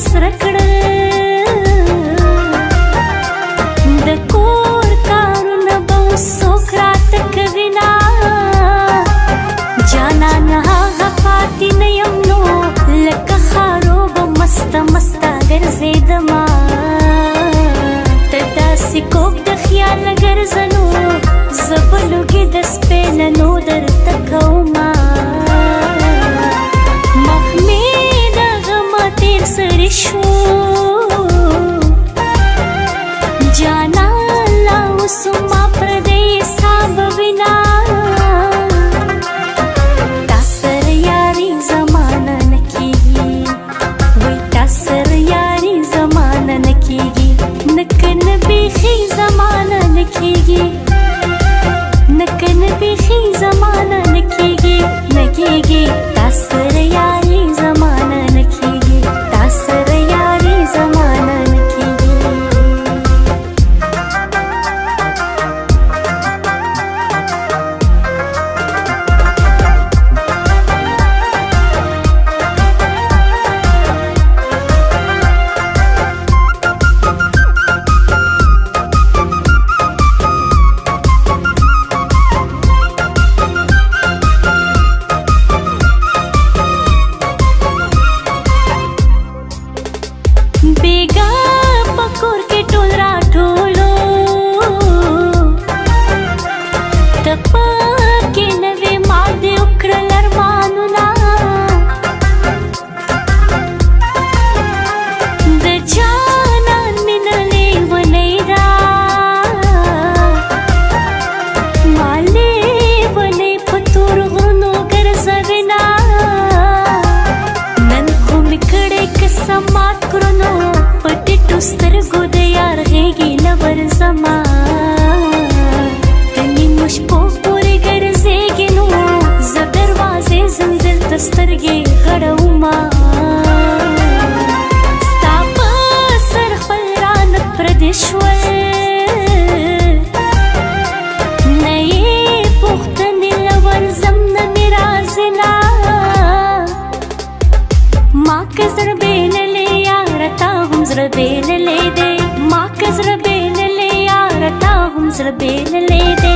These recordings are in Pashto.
سره کړل د کور کارونه به اوس څوک راته کوینه جانانه هغه پاتې نه یم نو لکه خارو به مسته مسته ګرځېدمه ته داسې کوږ د خیاله ګرځه نو زه به لوګې د سپیننو درته کومه مخ مې د غمه تېر سړی شو جانان لا اوس ما پردی حساب وینا تا سره یاري زمانه نه کېږي وایي تا سره یاري زمانه نه کېږي نه کنه بیخي زمانه نه کېږي نه کنه بیخي زمانه نه کېږي نه کېږي تا سره یاري زمانه نه کېږي تا سره یاري زمانه نه کېږي بیگا پکور کې ټول راټولو ته پکې نوې ما دې وکړل ارمانونه د جانان مینه لیونۍ ده ما لیونۍ په تور غرونو ګرځوینه نن خو مې کړی قسم مات کړو نو په ټیټو سترګو د یار غېږې نه ورځمه د نیمو شپو پورې ګرځېږي نو زه دروازې زنځیر ته سترګې غړومه ستا په سر خپل رانه پردي شول نه یې پوښتنې له ورځم نه مې رازله ما که زړه بېللی یاره تا هم زړه بېللی دی ما که زړه بېللی یاره تا هم زړه بېللی دی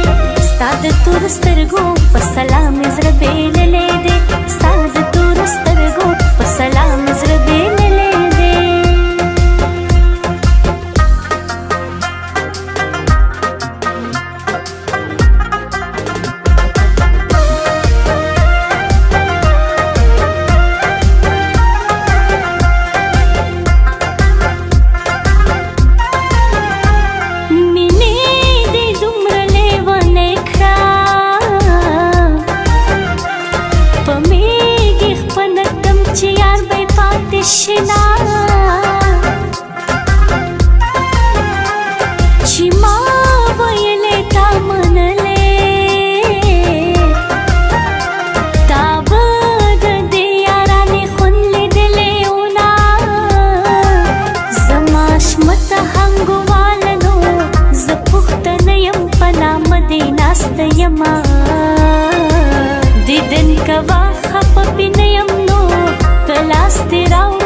ستا د تورو سترګو په سلا مې زړه بېللی دی ستا د تورو سترګو په سلا مې زړه بېللی دی شنا چې ما ویلې تا منلې تا به د دې یارانې خوند لیدلې ونا زما شمته هنګواله نو زه پوښتنه یم په نامه دې ناسته یمه دیدن کوه خفه پې نه یم نو ته لاس دې راوړه